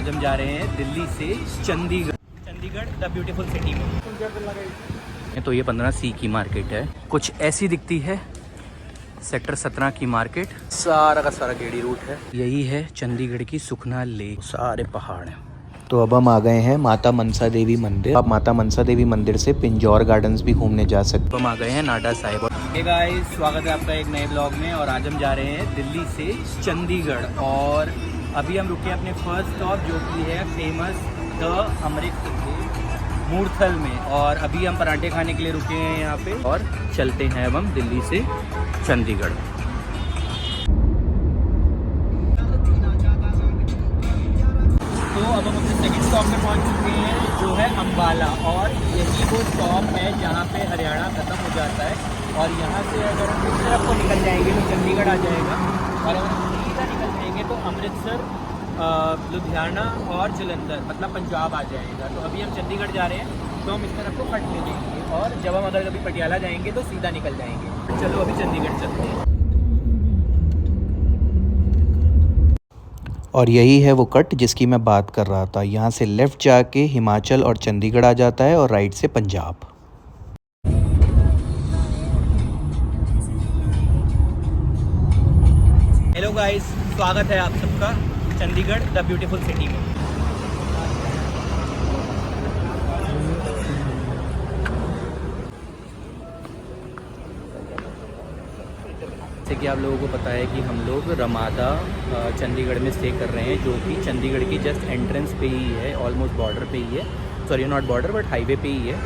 हम जा रहे हैं दिल्ली से चंडीगढ़ द ब्यूटीफुल सिटी में। तो ये 15C की मार्केट है, कुछ ऐसी दिखती है। सेक्टर 17 की मार्केट, सारा का सारा गेड़ी रूट है। यही है चंडीगढ़ की सुखना लेक, सारे पहाड़ हैं। तो अब हम आ गए हैं माता मनसा देवी मंदिर। आप माता मनसा देवी मंदिर से पिंजौर गार्डन्स भी घूमने जा सकते हैं। हम आ गए हैं नाडा साहिब। हे गाइस, स्वागत है आपका एक नए ब्लॉग में। और आज हम जा रहे हैं दिल्ली से चंडीगढ़, और अभी हम रुके अपने फर्स्ट स्टॉप जो कि है फेमस द अमृत मूर्थल में। और अभी हम पराठे खाने के लिए रुके हैं यहाँ पे, और चलते हैं अब हम दिल्ली से चंडीगढ़। तो अब हम अपने सेकंड स्टॉप में पहुंच चुके हैं जो है अम्बाला, और यही वो स्टॉप है जहाँ पे हरियाणा ख़त्म हो जाता है। और यहाँ से अगर हम इस तरफ को निकल जाएंगे तो चंडीगढ़ आ जाएगा, और अगर हम सीधा निकल जाएंगे तो अमृतसर, लुधियाना और जलंधर मतलब पंजाब आ जाएगा। तो अभी हम चंडीगढ़ जा रहे हैं, तो हम इस तरफ को कट ले लेंगे, और जब हम अगर कभी पटियाला जाएंगे तो सीधा निकल जाएंगे। चलो अभी चंडीगढ़ चलते हैं। और यही है वो कट जिसकी मैं बात कर रहा था। यहाँ से लेफ़्ट जाके हिमाचल और चंडीगढ़ आ जाता है, और राइट से पंजाब। हेलो गाइस, स्वागत है आप सबका चंडीगढ़ द ब्यूटीफुल सिटी में। जैसे कि आप लोगों को पता है कि हम लोग रमादा चंडीगढ़ में स्टे कर रहे हैं, जो कि चंडीगढ़ की जस्ट एंट्रेंस पे ही है, ऑलमोस्ट बॉर्डर पे ही है। Sorry, not border but highway पे ही है।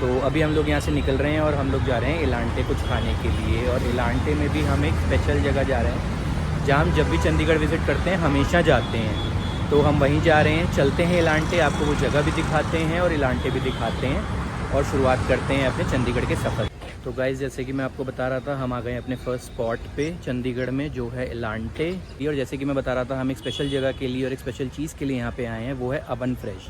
तो अभी हम लोग यहाँ से निकल रहे हैं और हम लोग जा रहे हैं इलांटे कुछ खाने के लिए। और इलांटे में भी हम एक स्पेशल जगह जा रहे हैं जहाँ हम जब भी चंडीगढ़ विज़िट करते हैं हमेशा जाते हैं। तो हम वहीं जा रहे हैं, चलते हैं इलांटे, आपको वो जगह भी दिखाते हैं और इलांटे भी दिखाते हैं, और शुरुआत करते हैं अपने चंडीगढ़ के सफ़र। तो गाइज़, जैसे कि मैं आपको बता रहा था, हम आ गए अपने फर्स्ट स्पॉट पे चंडीगढ़ में जो है इलांटे। और जैसे कि मैं बता रहा था, हम एक स्पेशल जगह के लिए और एक स्पेशल चीज़ के लिए यहाँ पे आए हैं, वो है oven fresh.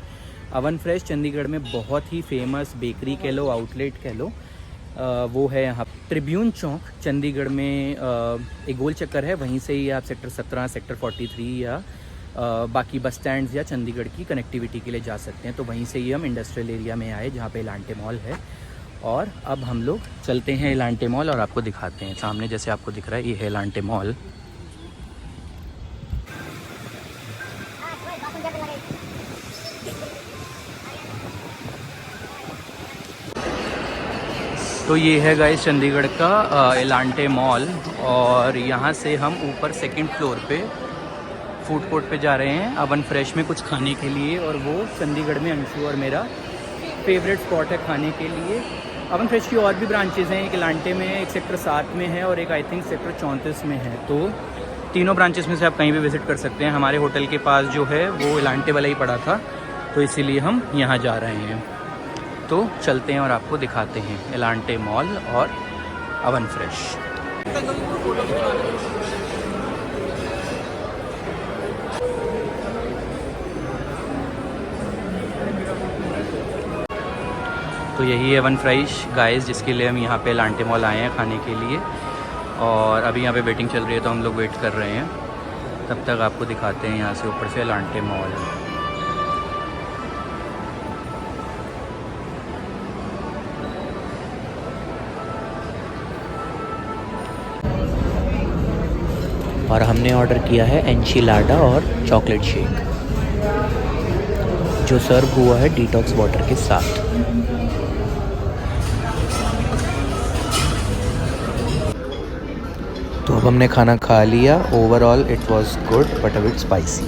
Oven fresh Chandigarh में बहुत ही फेमस बेकरी कह लो, आउटलेट कह लो, वो है यहाँ ट्रिब्यून चौक चंडीगढ़ में। एक गोल चक्कर है, वहीं से ही आप सेक्टर 17, सेक्टर 43 या बाकी बस स्टैंड्स या चंडीगढ़ की कनेक्टिविटी के लिए जा सकते हैं। तो वहीं से ही हम इंडस्ट्रियल एरिया में आए जहाँ पे इलांटे मॉल है। और अब हम लोग चलते हैं इलांटे मॉल और आपको दिखाते हैं। सामने जैसे आपको दिख रहा है, ये है इलांटे मॉल। तो ये है गाइस चंडीगढ़ का इलांटे मॉल, और यहाँ से हम ऊपर सेकंड फ्लोर पे फूड कोर्ट पे जा रहे हैं अवन फ्रेश में कुछ खाने के लिए। और वो चंडीगढ़ में अंशु और मेरा फेवरेट स्पॉट है खाने के लिए। अवन फ्रेश की और भी ब्रांचेज़ हैं, एक इलांटे में, एक सेक्टर 7 में है, और एक आई थिंक सेक्टर 34 में है। तो तीनों ब्रांचेस में से आप कहीं भी विज़िट कर सकते हैं। हमारे होटल के पास जो है वो इलांटे वाला ही पड़ा था, तो इसीलिए हम यहाँ जा रहे हैं। तो चलते हैं और आपको दिखाते हैं इलांटे मॉल और अवन फ्रेश। तो यही है अवन फ्रेश गाइस, जिसके लिए हम यहाँ पे इलांटे मॉल आए हैं खाने के लिए। और अभी यहाँ पे वेटिंग चल रही है, तो हम लोग वेट कर रहे हैं। तब तक आपको दिखाते हैं यहाँ से ऊपर से इलांटे मॉल। और हमने ऑर्डर किया है एनचिलाडा और चॉकलेट शेक, जो सर्व हुआ है डिटॉक्स वाटर के साथ। तो अब हमने खाना खा लिया। Overall it was good but a bit spicy.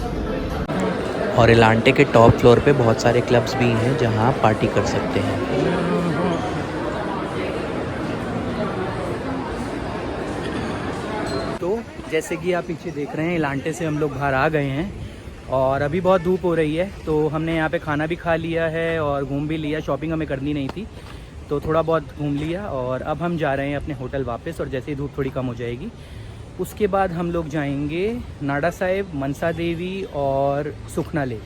और इलांटे के टॉप फ्लोर पे बहुत सारे क्लब्स भी हैं जहां आप पार्टी कर सकते हैं। तो जैसे कि आप पीछे देख रहे हैं, इलांटे से हम लोग बाहर आ गए हैं, और अभी बहुत धूप हो रही है। तो हमने यहाँ पे खाना भी खा लिया है और घूम भी लिया। शॉपिंग हमें करनी नहीं थी, तो थोड़ा बहुत घूम लिया। और अब हम जा रहे हैं अपने होटल वापस, और जैसे ही धूप थोड़ी कम हो जाएगी उसके बाद हम लोग जाएंगे नाडा साहिब, मनसा देवी और सुखना लेक।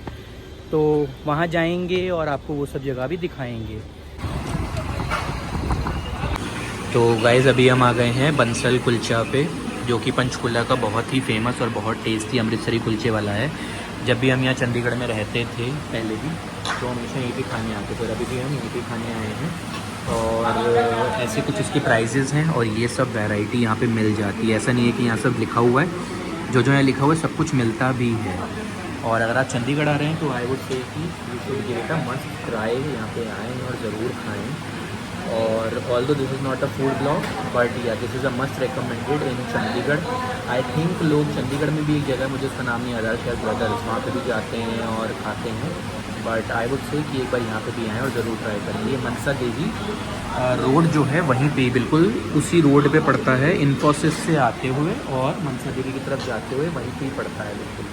तो वहाँ जाएंगे और आपको वो सब जगह भी दिखाएंगे। तो गाइज़, अभी हम आ गए हैं बंसल कुलचा पे, जो कि पंचकुला का बहुत ही फेमस और बहुत टेस्टी अमृतसरी कुलचे वाला है। जब भी हम यहाँ चंडीगढ़ में रहते थे पहले भी, तो हमेशा यहीं पे खाने आते थे, और अभी भी हम यहीं पे खाने आए हैं। और ऐसे कुछ इसके प्राइजेज़ हैं, और ये सब वैरायटी यहाँ पे मिल जाती है। ऐसा नहीं है कि यहाँ सब लिखा हुआ है, जो यहाँ लिखा हुआ है सब कुछ मिलता भी है। और अगर आप चंडीगढ़ आ रहे हैं तो आई वुड से कि you should give it a must try, यहाँ पे आएँ और ज़रूर खाएँ। और although this is not a food blog, but yeah this is a must recommended in Chandigarh. I think लोग चंडीगढ़ में भी एक जगह, मुझे उसका नाम नहीं याद आ रहा, शायद ब्रदर्स, वहाँ पे भी जाते हैं और खाते हैं। बट आई वुड से कि एक बार यहाँ पे भी आएँ और ज़रूर ट्राई करें। ये मनसा देवी रोड जो है वहीं पे, बिल्कुल उसी रोड पे पड़ता है, इन्फोसिस से आते हुए और मनसा देवी की तरफ जाते हुए वहीं पे ही पड़ता है बिल्कुल।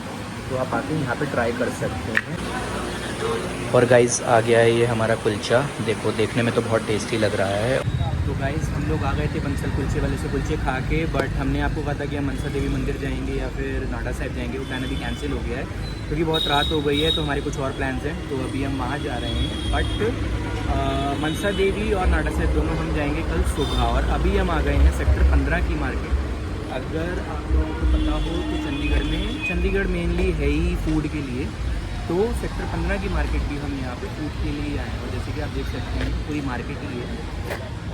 तो आप आके यहाँ पे ट्राई कर सकते हैं। और गाइस आ गया है ये हमारा कुलचा, देखो देखने में तो बहुत टेस्टी लग रहा है। तो गाइस हम लोग आ गए थे बंसल कुलचे वाले से कुलचे खा के, बट हमने आपको कहा था कि हम मनसा देवी मंदिर जाएंगे या फिर नाडा साहिब जाएंगे, वो प्लान अभी कैंसिल हो गया है क्योंकि बहुत रात हो गई है। तो हमारे कुछ और प्लान्स हैं, तो अभी हम वहाँ जा रहे हैं। बट मनसा देवी और नाडा साहिब दोनों हम जाएंगे कल सुबह। और अभी हम आ गए हैं सेक्टर 15 की मार्केट। अगर आप लोगों को पता हो तो चंडीगढ़ मेनली है ही फूड के लिए, तो सेक्टर 15 की मार्केट भी हम यहाँ पे फूड के लिए आए हैं। और जैसे कि आप देख सकते हैं पूरी मार्केट ही है,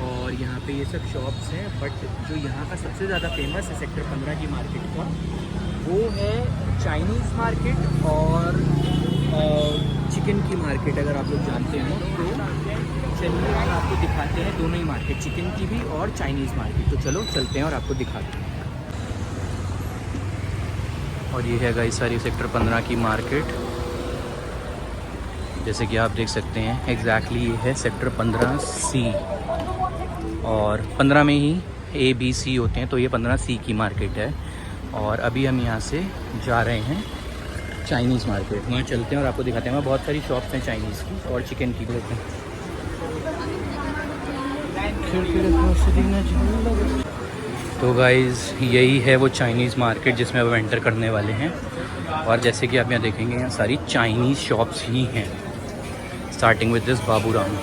और यहाँ पे ये सब शॉप्स हैं। बट जो यहाँ का सबसे ज़्यादा फेमस है सेक्टर 15 की मार्केट का, वो है चाइनीज़ मार्केट और चिकन की मार्केट। अगर आप लोग जानते हैं तो चलिए हम आपको दिखाते हैं दोनों ही मार्केट, चिकन की भी और चाइनीज़ मार्केट। तो चलो चलते हैं और आपको दिखाते हैं। और ये है गाइस सारी सेक्टर 15 की मार्केट, जैसे कि आप देख सकते हैं एग्जैक्टली ये है सेक्टर 15C। और 15 में ही A, B, C होते हैं, तो ये 15C की मार्केट है। और अभी हम यहाँ से जा रहे हैं चाइनीज़ मार्केट, वहाँ चलते हैं और आपको दिखाते हैं। वहाँ बहुत सारी शॉप्स हैं चाइनीज़ की और चिकन की भी हैं। तो गाइज़ यही है वो चाइनीज़ मार्केट जिसमें अब एंटर करने वाले हैं। और जैसे कि आप यहाँ देखेंगे यहाँ सारी चाइनीज़ शॉप्स ही हैं, स्टार्टिंग विद दिस बाबूराम।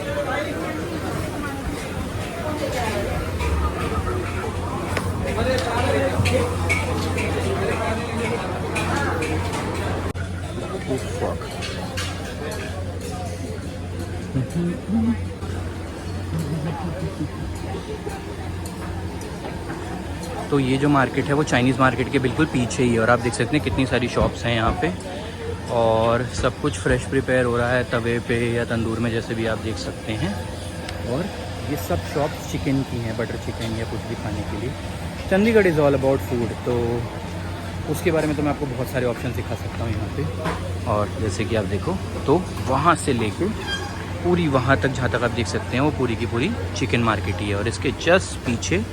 तो ये जो मार्केट है वो चाइनीज़ मार्केट के बिल्कुल पीछे ही है। और आप देख सकते हैं कितनी सारी शॉप्स हैं यहाँ पे, और सब कुछ फ्रेश प्रिपेयर हो रहा है तवे पे या तंदूर में, जैसे भी आप देख सकते हैं। और ये सब शॉप्स चिकन की हैं, बटर चिकन या कुछ भी खाने के लिए। Chandigarh is all about food, तो उसके बारे में तो मैं आपको बहुत सारे ऑप्शन दिखा सकता हूँ यहाँ पे। और जैसे कि आप देखो तो वहाँ से लेके पूरी वहाँ तक जहाँ तक आप देख सकते हैं वो पूरी की पूरी चिकन मार्केट ही है। और इसके जस्ट पीछे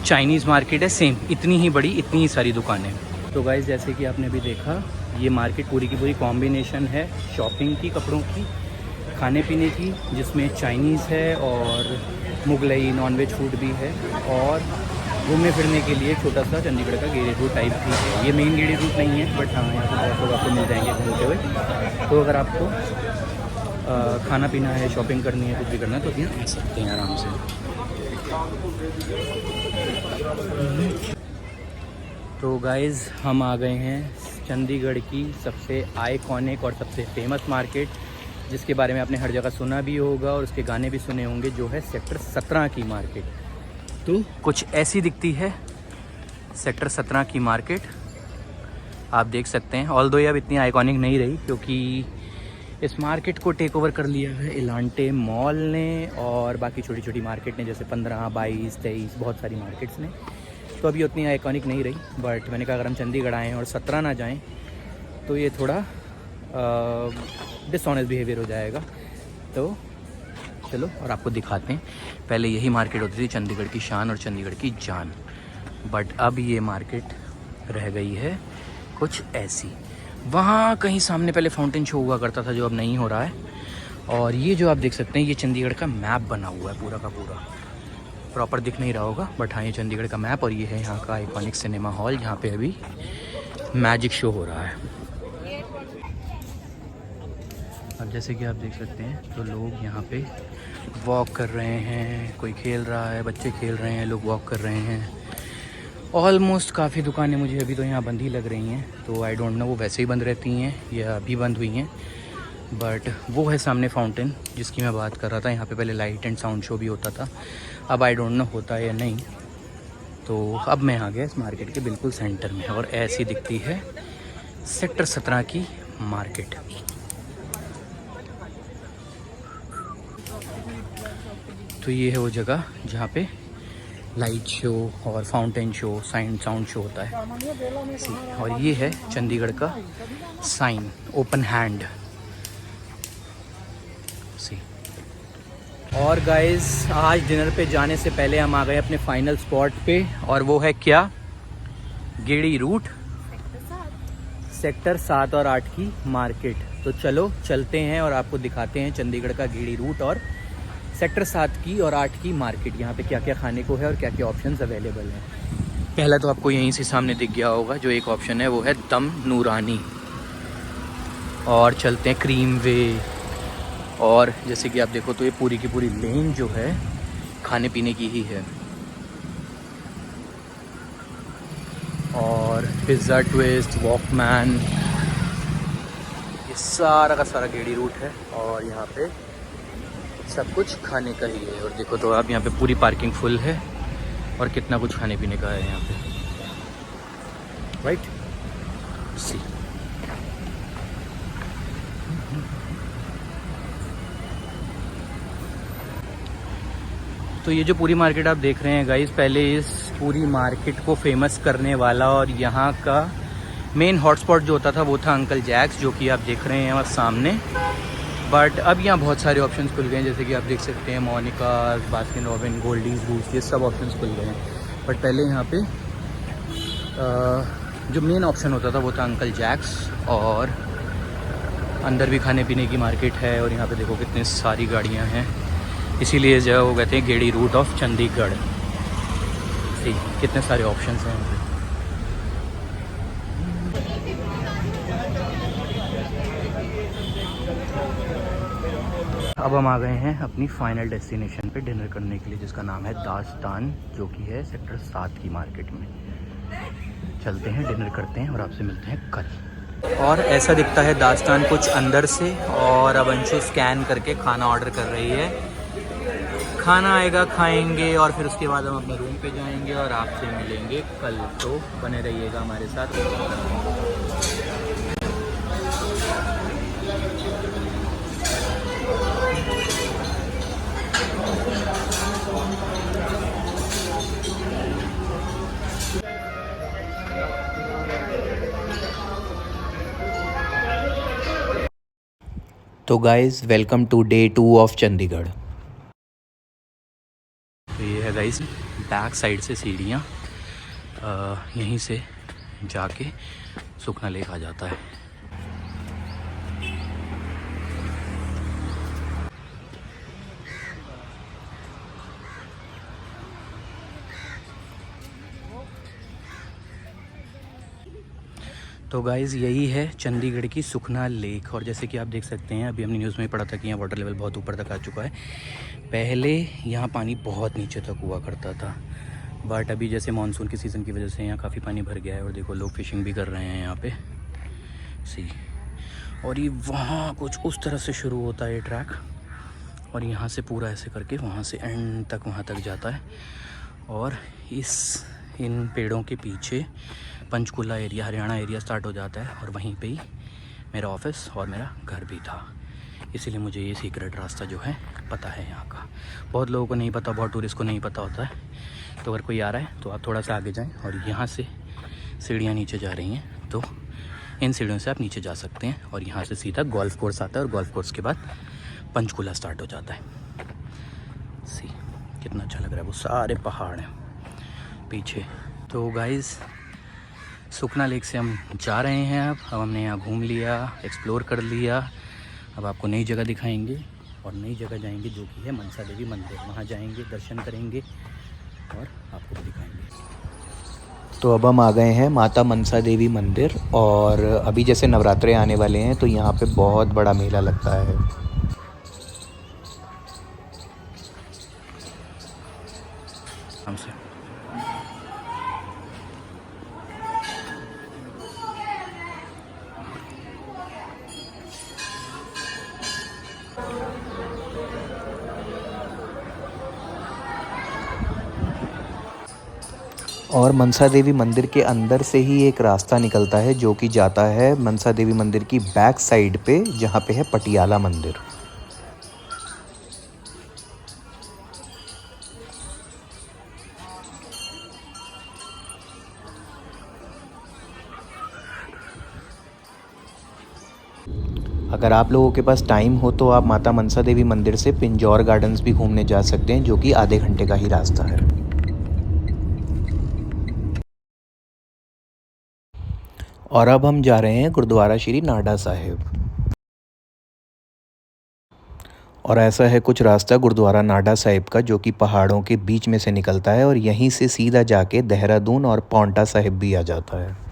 चाइनीज़ मार्केट है, सेम इतनी ही बड़ी, इतनी ही सारी दुकानें। तो गाइस जैसे कि आपने भी देखा, ये मार्केट पूरी की पूरी कॉम्बिनेशन है शॉपिंग की, कपड़ों की, खाने पीने की, जिसमें चाइनीज़ है और मुगलई नॉनवेज फूड भी है, और घूमने फिरने के लिए छोटा सा चंडीगढ़ का गेड़ी रूट टाइप भी है। ये मेन गेड़ी रूट नहीं है, बट हाँ यहाँ पर बहुत लोग आपको मिल जाएंगे घूमते हुए। तो अगर आपको खाना पीना है, शॉपिंग करनी है, कुछ भी करना है, तो यहाँ आ सकते हैं आराम से। तो गाइज़ हम आ गए हैं चंडीगढ़ की सबसे आइकॉनिक और सबसे फेमस मार्केट, जिसके बारे में आपने हर जगह सुना भी होगा और उसके गाने भी सुने होंगे, जो है सेक्टर 17 की मार्केट। तो कुछ ऐसी दिखती है सेक्टर 17 की मार्केट, आप देख सकते हैं। ऑल्दो ये अब इतनी आइकॉनिक नहीं रही, क्योंकि इस मार्केट को टेक ओवर कर लिया है इलांटे मॉल ने और बाकी छोटी छोटी मार्केट ने, जैसे 15, 22, 23 बहुत सारी मार्केट्स ने। तो अभी उतनी आइकॉनिक नहीं रही, बट मैंने कहा अगर हम चंडीगढ़ आएँ और 17 ना जाएं तो ये थोड़ा डिसऑनेस्ट बिहेवियर हो जाएगा। तो चलो और आपको दिखाते हैं। पहले यही मार्केट होती थी चंडीगढ़ की शान और चंडीगढ़ की जान, बट अब ये मार्केट रह गई है कुछ ऐसी। वहाँ कहीं सामने पहले फाउंटेन शो हुआ करता था, जो अब नहीं हो रहा है। और ये जो आप देख सकते हैं, ये चंडीगढ़ का मैप बना हुआ है पूरा का पूरा। प्रॉपर दिख नहीं रहा होगा, बट हाँ ये चंडीगढ़ का मैप। और ये है यहाँ का आइकॉनिक सिनेमा हॉल, जहाँ पे अभी मैजिक शो हो रहा है। अब जैसे कि आप देख सकते हैं, तो लोग यहाँ पे वॉक कर रहे हैं, कोई खेल रहा है, बच्चे खेल रहे हैं, लोग वॉक कर रहे हैं। ऑलमोस्ट काफ़ी दुकानें मुझे अभी तो यहाँ बंद ही लग रही हैं, तो आई डोंट नो वो वैसे ही बंद रहती हैं या अभी बंद हुई हैं। बट वो है सामने फाउंटेन जिसकी मैं बात कर रहा था। यहाँ पे पहले लाइट एंड साउंड शो भी होता था, अब आई डोंट नो होता है या नहीं। तो अब मैं आ गया इस मार्केट के बिल्कुल सेंटर में, और ऐसी दिखती है सेक्टर 17 की मार्केट। तो ये है वो जगह जहाँ पे लाइट शो और फाउंटेन शो, साउंड शो होता है। और ये है चंडीगढ़ का साइन, ओपन हैंड। सी और गाइस, आज डिनर पे जाने से पहले हम आ गए अपने फाइनल स्पॉट पे, और वो है क्या? गेड़ी रूट, सेक्टर 7 और 8 की मार्केट। तो चलो चलते हैं और आपको दिखाते हैं चंडीगढ़ का गेड़ी रूट और सेक्टर 7 की और 8 की मार्केट। यहाँ पे क्या क्या खाने को है और क्या क्या ऑप्शंस अवेलेबल हैं। पहला तो आपको यहीं से सामने दिख गया होगा, जो एक ऑप्शन है वो है दम नूरानी। और चलते हैं क्रीम वे, और जैसे कि आप देखो तो ये पूरी की पूरी लेन जो है खाने पीने की ही है। और पिज़्ज़ा ट्विस्ट, वॉकमैन, ये सारा का सारा गेड़ी रूट है, और यहाँ पे सब कुछ खाने का ही है। और देखो तो आप यहाँ पे पूरी पार्किंग फुल है, और कितना कुछ खाने पीने का है यहाँ पे, राइट। सी तो ये जो पूरी मार्केट आप देख रहे हैं गाइस, पहले इस पूरी मार्केट को फेमस करने वाला और यहाँ का मेन हॉटस्पॉट जो होता था वो था अंकल जैक्स, जो कि आप देख रहे हैं वहाँ सामने। बट अब यहाँ बहुत सारे ऑप्शंस खुल गए हैं, जैसे कि आप देख सकते हैं Monica, Baskin Robin, Goldie's, Boost, ये सब ऑप्शंस खुल गए हैं। बट पहले यहाँ पे जो मेन ऑप्शन होता था वो था अंकल जैक्स, और अंदर भी खाने पीने की मार्केट है। और यहाँ पे देखो कितनी सारी गाड़ियाँ हैं, इसीलिए जो वो कहते हैं गेड़ी रूट ऑफ चंडीगढ़। ठीक, कितने सारे ऑप्शंस हैं यहाँ पे। अब हम आ गए हैं अपनी फाइनल डेस्टिनेशन पे डिनर करने के लिए, जिसका नाम है दास्तान, जो कि है सेक्टर 7 की मार्केट में। चलते हैं, डिनर करते हैं और आपसे मिलते हैं कल। और ऐसा दिखता है दास्तान कुछ अंदर से। और अब अंशु स्कैन करके खाना ऑर्डर कर रही है, खाना आएगा, खाएंगे, और फिर उसके बाद हम अपने रूम पे जाएंगे और आपसे मिलेंगे कल। तो बने रहिएगा हमारे साथ। तो guys, welcome to day 2 of Chandigarh. तो ये है गाइस बैक साइड से सीढ़ियाँ, यहीं से जाके सुखना लेक आ जाता है। तो गाइज़, यही है चंडीगढ़ की सुखना लेक। और जैसे कि आप देख सकते हैं, अभी हमने न्यूज़ में पढ़ा था कि यहाँ वाटर लेवल बहुत ऊपर तक आ चुका है। पहले यहाँ पानी बहुत नीचे तक हुआ करता था, बट अभी जैसे मानसून के सीज़न की वजह से यहाँ काफ़ी पानी भर गया है। और देखो लोग फिशिंग भी कर रहे हैं यहाँ पे, सी। और ये वहाँ कुछ उस तरह से शुरू होता है ये ट्रैक, और यहाँ से पूरा ऐसे करके वहाँ से एंड तक वहाँ तक जाता है। और इन पेड़ों के पीछे Panchkula area, Haryana area start हो जाता है, और वहीं पे ही मेरा ऑफिस और मेरा घर भी था। इसीलिए मुझे ये सीक्रेट रास्ता जो है पता है यहाँ का। बहुत लोगों को नहीं पता, बहुत टूरिस्ट को नहीं पता होता है। तो अगर कोई आ रहा है तो आप थोड़ा सा आगे जाएं, और यहाँ से सीढ़ियाँ नीचे जा रही हैं, तो इन सीढ़ियों से आप नीचे जा सकते हैं। और यहाँ से सीधा गोल्फ कोर्स आता है, और गोल्फ कोर्स के बाद पंचकुला स्टार्ट हो जाता है। सी कितना अच्छा लग रहा है, वो सारे पहाड़ हैं पीछे। तो गाइज़, सुखना लेक से हम जा रहे हैं। अब हमने यहाँ घूम लिया, एक्सप्लोर कर लिया। अब आपको नई जगह दिखाएंगे, और नई जगह जाएंगे जो कि है मनसा देवी मंदिर। वहाँ जाएंगे, दर्शन करेंगे, और आपको भी दिखाएंगे। तो अब हम आ गए हैं माता मनसा देवी मंदिर, और अभी जैसे नवरात्रे आने वाले हैं तो यहाँ पे बहुत बड़ा मेला लगता है। हमसे और मनसा देवी मंदिर के अंदर से ही एक रास्ता निकलता है जो कि जाता है मनसा देवी मंदिर की बैक साइड पे, जहाँ पे है पटियाला मंदिर। अगर आप लोगों के पास टाइम हो तो आप माता मनसा देवी मंदिर से पिंजौर गार्डन्स भी घूमने जा सकते हैं, जो कि आधे घंटे का ही रास्ता है। और अब हम जा रहे हैं गुरुद्वारा श्री नाडा साहिब। और ऐसा है कुछ रास्ता गुरुद्वारा नाडा साहिब का, जो कि पहाड़ों के बीच में से निकलता है और यहीं से सीधा जाके देहरादून और पांवटा साहिब भी आ जाता है।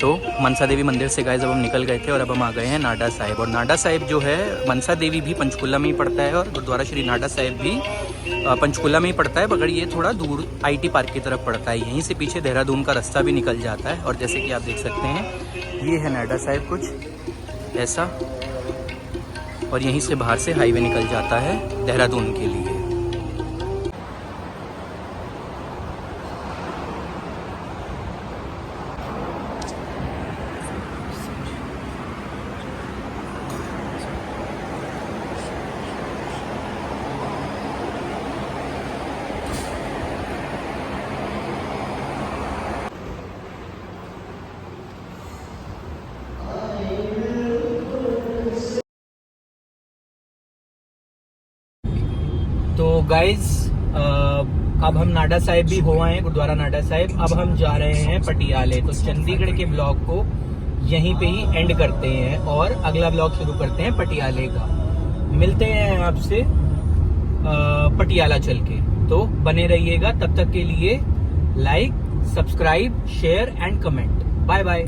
तो मनसा देवी मंदिर से गाइस अब हम निकल गए थे और अब हम आ गए हैं नाडा साहिब। और नाडा साहिब जो है, मनसा देवी भी पंचकुला में ही पड़ता है और गुरुद्वारा श्री नाडा साहिब भी पंचकुला में ही पड़ता है, मगर ये थोड़ा दूर IT पार्क की तरफ पड़ता है। यहीं से पीछे देहरादून का रास्ता भी निकल जाता है। और जैसे कि आप देख सकते हैं, ये है नाडा साहिब कुछ ऐसा, और यहीं से बाहर से हाईवे निकल जाता है देहरादून के लिए। तो गाइज अब हम नाडा साहिब भी हो आए हैं, गुरुद्वारा नाडा साहिब। अब हम जा रहे हैं पटियाले। तो चंडीगढ़ के ब्लॉग को यहीं पे ही एंड करते हैं और अगला ब्लॉग शुरू करते हैं पटियाले का। मिलते हैं आपसे पटियाला चल के। तो बने रहिएगा, तब तक के लिए like, subscribe, share and comment. Bye bye.